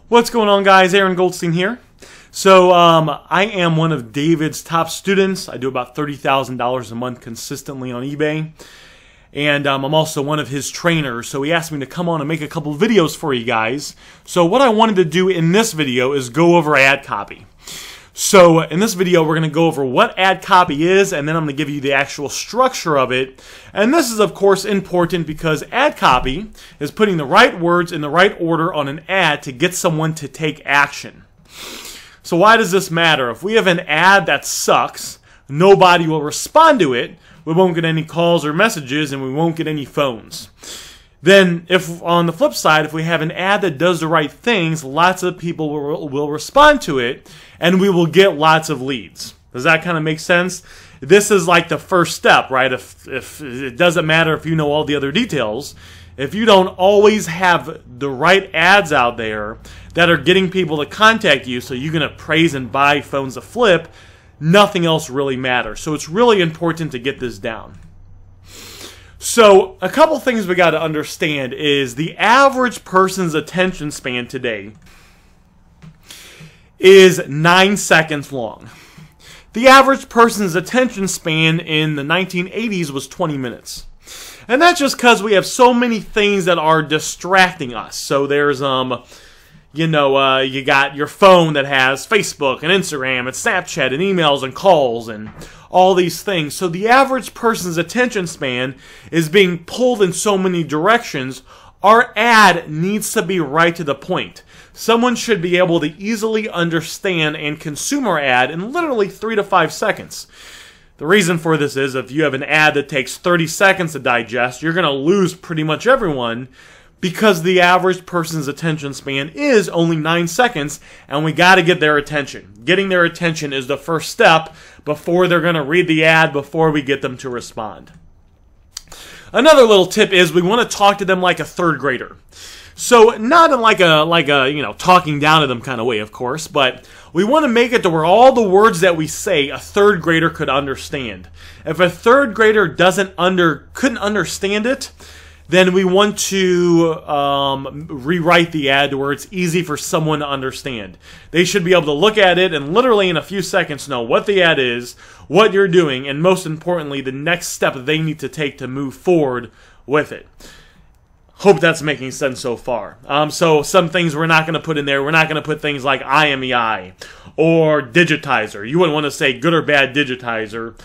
What's going on, guys? Aaron Goldstein here. So I am one of David's top students. I do about $30,000 a month consistently on eBay. And I'm also one of his trainers. So he asked me to come on and make a couple of videos for you guys. So what I wanted to do in this video is go over ad copy. So in this video, we're going to go over what ad copy is, and then I'm going to give you the actual structure of it. And this is, of course, important because ad copy is putting the right words in the right order on an ad to get someone to take action. So why does this matter? If we have an ad that sucks, nobody will respond to it, we won't get any calls or messages, and we won't get any phones. Then, if on the flip side, if we have an ad that does the right things, lots of people will respond to it, and we will get lots of leads. Does that kind of make sense? This is like the first step, right? If it doesn't matter if you know all the other details, if you don't always have the right ads out there that are getting people to contact you so you can appraise and buy phones to flip, nothing else really matters. So it's really important to get this down. So a couple things we got to understand is the average person's attention span today is 9 seconds long. The average person's attention span in the 1980s was 20 minutes. And that's just because we have so many things that are distracting us. So there's, you got your phone that has Facebook and Instagram and Snapchat and emails and calls and all these things. So the average person's attention span is being pulled in so many directions. Our ad needs to be right to the point. Someone should be able to easily understand and consume our ad in literally 3 to 5 seconds. The reason for this is if you have an ad that takes 30 seconds to digest, you're going to lose pretty much everyone because the average person's attention span is only 9 seconds, and we got to get their attention. Getting their attention is the first step before they're going to read the ad, before we get them to respond. Another little tip is we want to talk to them like a third grader. So not in like a talking down to them kind of way, of course, but we want to make it to where all the words that we say a third grader could understand. If a third grader couldn't understand it, then we want to rewrite the ad to where it's easy for someone to understand. They should be able to look at it and literally in a few seconds know what the ad is, what you're doing, and most importantly, the next step they need to take to move forward with it. Hope that's making sense so far. So some things we're not going to put in there. We're not going to put things like IMEI or digitizer. You wouldn't want to say good or bad digitizer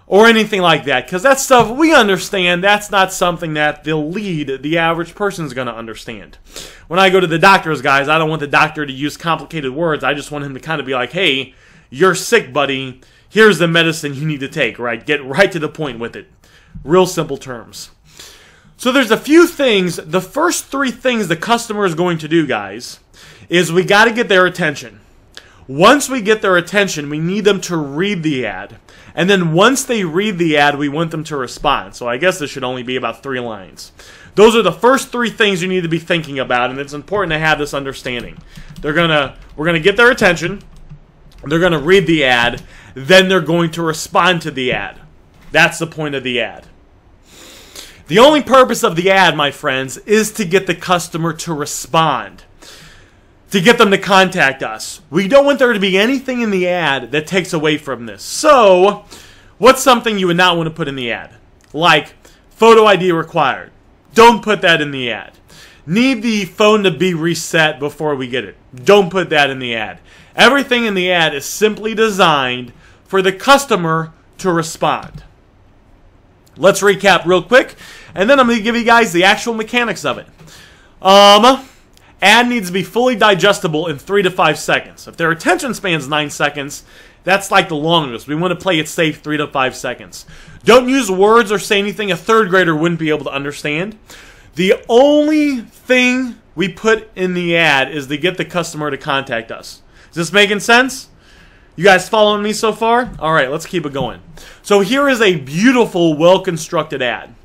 or anything like that, because that stuff we understand. That's not something that the average person is going to understand. When I go to the doctors, guys, I don't want the doctor to use complicated words. I just want him to kind of be like, hey, you're sick, buddy. Here's the medicine you need to take, right? Get right to the point with it. Real simple terms. So there's a few things. The first 3 things the customer is going to do, guys, is we got to get their attention. Once we get their attention, we need them to read the ad. And then once they read the ad, we want them to respond. So I guess this should only be about 3 lines. Those are the first 3 things you need to be thinking about, and it's important to have this understanding. We're gonna get their attention, they're gonna read the ad, then they're going to respond to the ad. That's the point of the ad. The only purpose of the ad, my friends, is to get the customer to respond, to get them to contact us. We don't want there to be anything in the ad that takes away from this. So, what's something you would not want to put in the ad? Like, photo ID required. Don't put that in the ad. Need the phone to be reset before we get it. Don't put that in the ad. Everything in the ad is simply designed for the customer to respond. Let's recap real quick, and then I'm going to give you guys the actual mechanics of it. Ad needs to be fully digestible in 3 to 5 seconds. If their attention span is 9 seconds, that's like the longest. We want to play it safe 3 to 5 seconds. Don't use words or say anything a third grader wouldn't be able to understand. The only thing we put in the ad is to get the customer to contact us. Is this making sense? You guys following me so far? All right, let's keep it going. So here is a beautiful, well-constructed ad.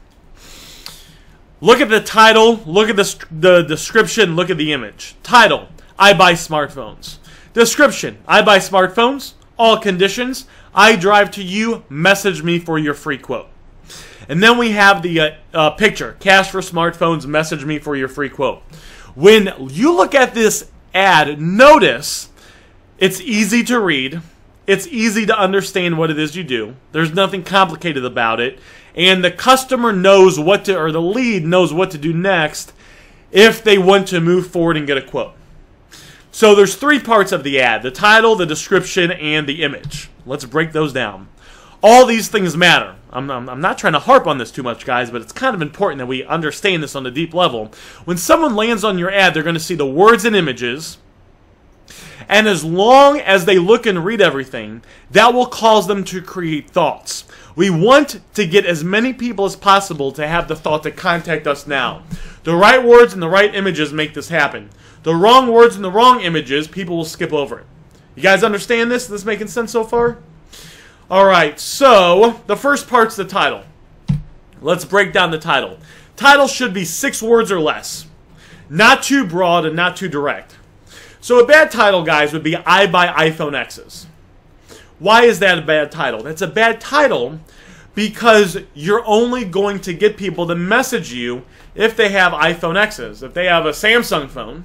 Look at the title, look at the description, look at the image. Title, I buy smartphones. Description, I buy smartphones, all conditions, I drive to you, message me for your free quote. And then we have the picture, cash for smartphones, message me for your free quote. When you look at this ad, notice it's easy to read. It's easy to understand what it is you do. There's nothing complicated about it. And the customer knows what to, or the lead knows what to do next if they want to move forward and get a quote. So there's three parts of the ad: the title, the description, and the image. Let's break those down. All these things matter. I'm not trying to harp on this too much, guys, but it's kind of important that we understand this on a deep level. When someone lands on your ad, they're going to see the words and images. And as long as they look and read everything, that will cause them to create thoughts. We want to get as many people as possible to have the thought to contact us now. The right words and the right images make this happen. The wrong words and the wrong images, people will skip over it. You guys understand this? Is this making sense so far? Alright, so the first part's the title. Let's break down the title. Title should be 6 words or less. Not too broad and not too direct. So a bad title, guys, would be I buy iPhone X's. Why is that a bad title? That's a bad title because you're only going to get people to message you if they have iPhone X's. If they have a Samsung phone,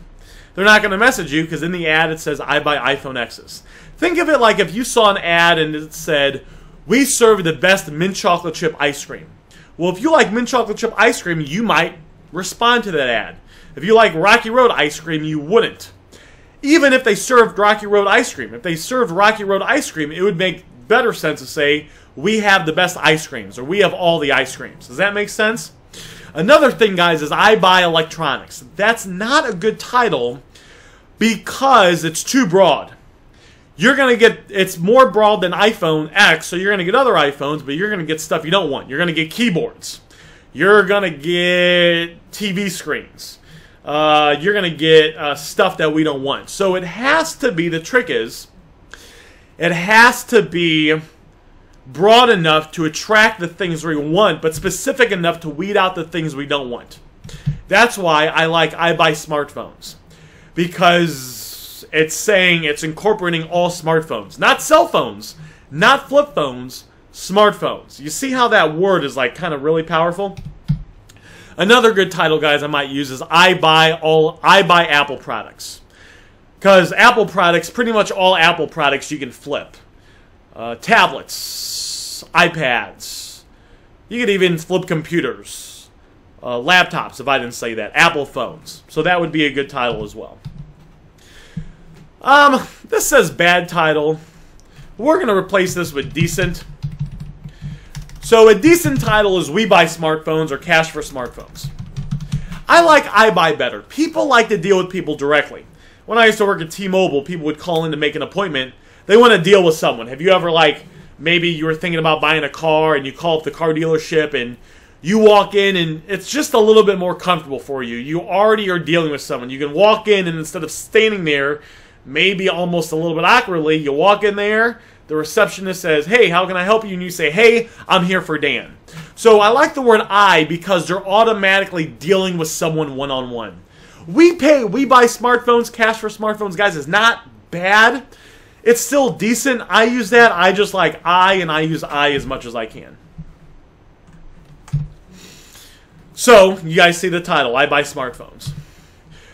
they're not going to message you because in the ad it says I buy iPhone X's. Think of it like if you saw an ad and it said, we serve the best mint chocolate chip ice cream. Well, if you like mint chocolate chip ice cream, you might respond to that ad. If you like Rocky Road ice cream, you wouldn't. Even if they served Rocky Road ice cream. If they served Rocky Road ice cream, it would make better sense to say, we have the best ice creams, or we have all the ice creams. Does that make sense? Another thing, guys, is I buy electronics. That's not a good title because it's too broad. You're going to get, it's more broad than iPhone X, so you're going to get other iPhones, but you're going to get stuff you don't want. You're going to get keyboards. You're going to get TV screens. You're going to get stuff that we don't want. So it has to be, the trick is, it has to be broad enough to attract the things we want, but specific enough to weed out the things we don't want. That's why I buy smartphones. Because it's saying, it's incorporating all smartphones. Not cell phones, not flip phones, smartphones. You see how that word is like kind of really powerful? Another good title, guys, I might use is I buy Apple products. Because Apple products, pretty much all Apple products you can flip. Tablets, iPads, you could even flip computers, laptops, if I didn't say that, Apple phones. So that would be a good title as well. This says bad title. We're going to replace this with decent. So a decent title is we buy smartphones or cash for smartphones. I like I buy better. People like to deal with people directly. When I used to work at T-Mobile, people would call in to make an appointment. They want to deal with someone. Have you ever, like, maybe you were thinking about buying a car and you call up the car dealership and you walk in and it's just a little bit more comfortable for you. You already are dealing with someone. You can walk in and instead of standing there, maybe almost a little bit awkwardly, you walk in there, the receptionist says, hey, how can I help you? And you say, hey, I'm here for Dan. So I like the word I because they're automatically dealing with someone one-on-one. We buy smartphones, cash for smartphones, guys, is not bad. It's still decent. I use that. I just like and I use I as much as I can. So, you guys see the title, I buy smartphones.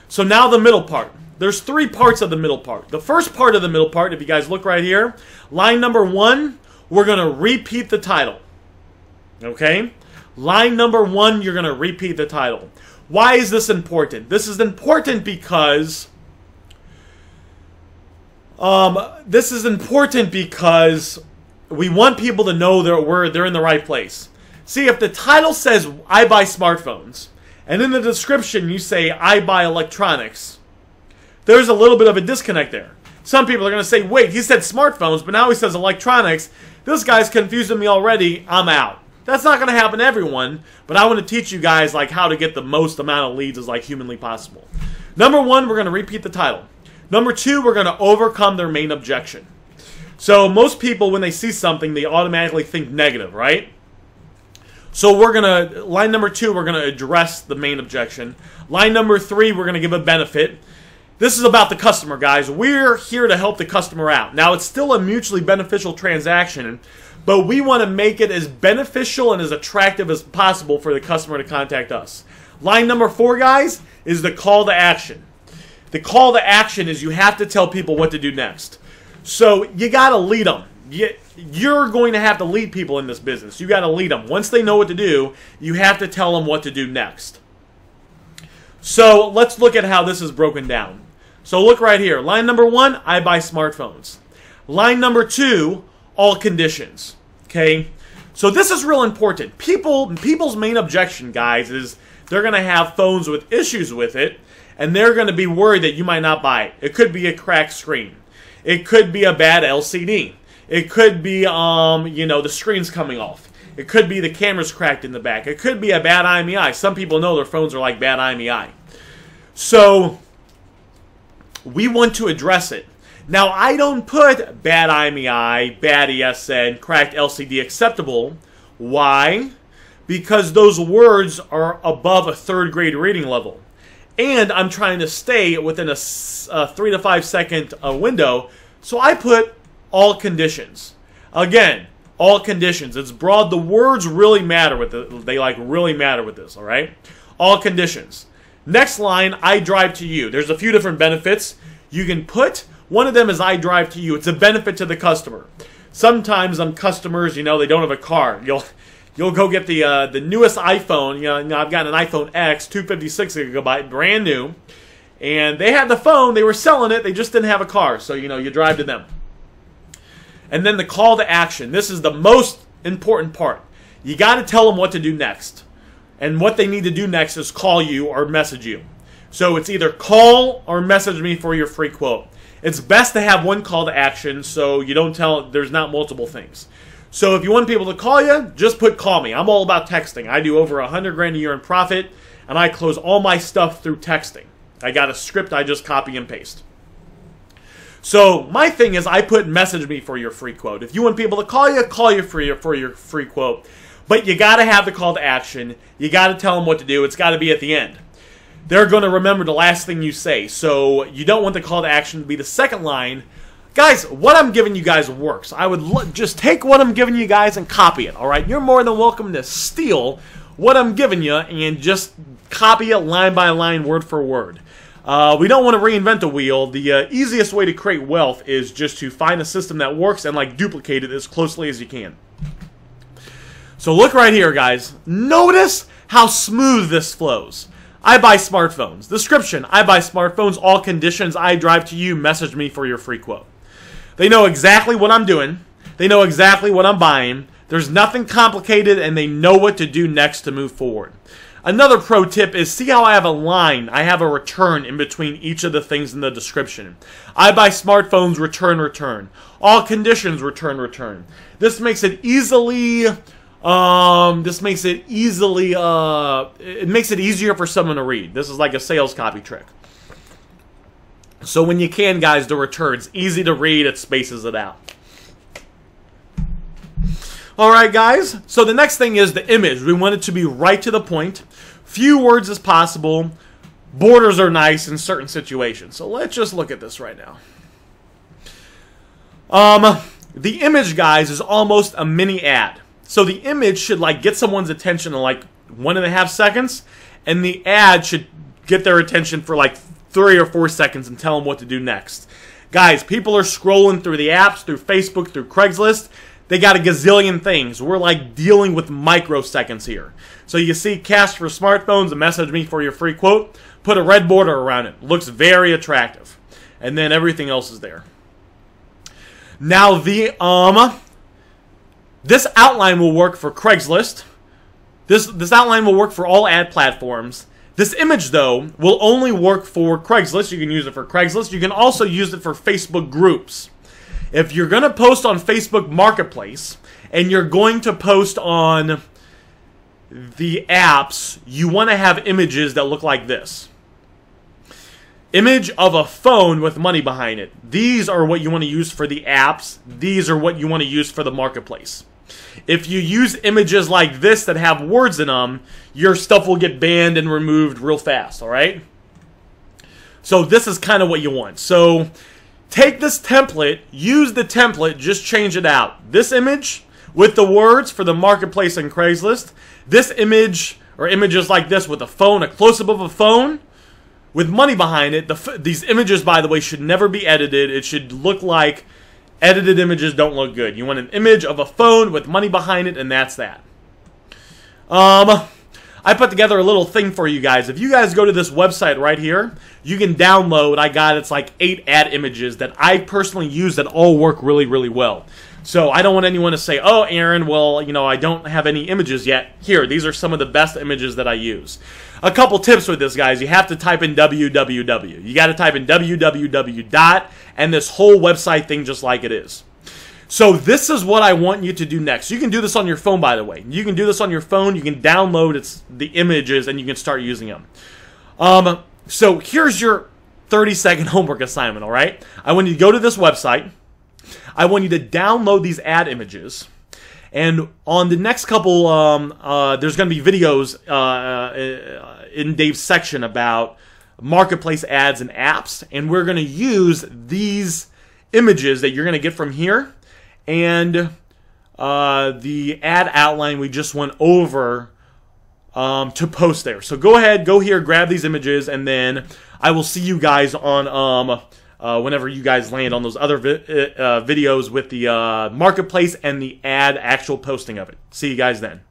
So now the middle part. There's 3 parts of the middle part. The first part of the middle part, if you guys look right here, line number 1, we're going to repeat the title. Okay? Line number 1, you're going to repeat the title. Why is this important? This is important because we want people to know they're in the right place. See, if the title says I buy smartphones, and in the description you say I buy electronics, there's a little bit of a disconnect there. Some people are going to say, wait, he said smartphones, but now he says electronics. This guy's confusing me already. I'm out. That's not going to happen to everyone, but I want to teach you guys like how to get the most amount of leads as like humanly possible. Number 1, we're going to repeat the title. Number 2, we're going to overcome their main objection. So most people, when they see something, they automatically think negative, right? So line number 2, we're going to address the main objection. Line number 3, we're going to give a benefit. This is about the customer, guys. We're here to help the customer out. Now, it's still a mutually beneficial transaction, but we want to make it as beneficial and as attractive as possible for the customer to contact us. Line number 4, guys, is the call to action. The call to action is you have to tell people what to do next. So you got to lead them. You're going to have to lead people in this business. You got to lead them. Once they know what to do, you have to tell them what to do next. So let's look at how this is broken down. So look right here. Line number 1, I buy smartphones. Line number 2, all conditions. Okay? So this is real important. People's main objection, guys, is they're going to have phones with issues with it, and they're going to be worried that you might not buy it. It could be a cracked screen. It could be a bad LCD. It could be, the screen's coming off. It could be the camera's cracked in the back. It could be a bad IMEI. Some people know their phones are like bad IMEI. So we want to address it. Now, I don't put bad IMEI, bad ESN, cracked LCD acceptable. Why? Because those words are above a 3rd grade reading level. And I'm trying to stay within a 3 to 5 second window. So I put all conditions. Again, all conditions. It's broad. The words really matter with it. They really matter with this, all right? All conditions. Next line, I drive to you. There's a few different benefits you can put. One of them is I drive to you. It's a benefit to the customer. Sometimes customers, they don't have a car. You'll go get the newest iPhone. I've got an iPhone X, 256 gigabyte, brand new. And they had the phone. They were selling it. They just didn't have a car. So, you drive to them. And then the call to action. This is the most important part. You got to tell them what to do next. And what they need to do next is call you or message you. So it's either call or message me for your free quote. It's best to have one call to action so you don't there's not multiple things. So if you want people to call you, just put call me. I'm all about texting. I do over 100 grand a year in profit, and I close all my stuff through texting. I got a script I just copy and paste. So my thing is I put message me for your free quote. If you want people to call you for your free quote. But you got to have the call to action. You got to tell them what to do. It's got to be at the end. They're going to remember the last thing you say. So you don't want the call to action to be the second line. Guys, what I'm giving you guys works. I would just take what I'm giving you guys and copy it. All right, you're more than welcome to steal what I'm giving you and just copy it line by line, word for word. We don't want to reinvent the wheel. The easiest way to create wealth is just to find a system that works and duplicate it as closely as you can. So look right here, guys. Notice how smooth this flows. I buy smartphones. Description, I buy smartphones. All conditions, I drive to you. Message me for your free quote. They know exactly what I'm doing. They know exactly what I'm buying. There's nothing complicated, and they know what to do next to move forward. Another pro tip is see how I have a line. I have a return in between each of the things in the description. I buy smartphones, return, return. All conditions, return, return. This makes it easily... it makes it easier for someone to read. This is like a sales copy trick. So when you can, guys, the returns, easy to read, it spaces it out. Alright, guys, so the next thing is the image. We want it to be right to the point. Few words as possible. Borders are nice in certain situations. So let's just look at this right now. The image, guys, is almost a mini ad. So the image should get someone's attention in 1.5 seconds, and the ad should get their attention for 3 or 4 seconds and tell them what to do next. Guys, people are scrolling through the apps, through Facebook, through Craigslist. They got a gazillion things. We're dealing with microseconds here. So you see cash for smartphones, a message me for your free quote. Put a red border around it. Looks very attractive. And then everything else is there. Now the this outline will work for Craigslist. This outline will work for all ad platforms. This image, though, will only work for Craigslist. You can use it for Craigslist. You can also use it for Facebook groups. If you're going to post on Facebook Marketplace and you're going to post on the apps, you want to have images that look like this. Image of a phone with money behind it. These are what you want to use for the apps. These are what you want to use for the marketplace. If you use images like this that have words in them, your stuff will get banned and removed real fast, all right? So this is kind of what you want. So take this template, use the template, just change it out. This image with the words for the marketplace and Craigslist. This image or images like this with a phone, a close-up of a phone with money behind it. These images, by the way, should never be edited. It should look like edited images don't look good. You want an image of a phone with money behind it, and that's that. I put together a little thing for you guys. If you guys go to this website right here, you can download, it's like 8 ad images that I personally use that all work really, really well. So I don't want anyone to say, oh, Aaron, well, I don't have any images yet. Here, these are some of the best images that I use. A couple tips with this, guys. You have to type in www. You got to type in www. And this whole website thing just like it is. So this is what I want you to do next. You can do this on your phone, by the way. You can do this on your phone. You can download the images, and you can start using them. So here's your 30-second homework assignment, all right? I want you to go to this website. I want you to download these ad images. And on the next couple, there's going to be videos in Dave's section about marketplace ads and apps. And we're going to use these images that you're going to get from here and the ad outline we just went over to post there. So go ahead, go here, grab these images, and then I will see you guys on whenever you guys land on those other videos with the marketplace and the ad actual posting of it. See you guys then.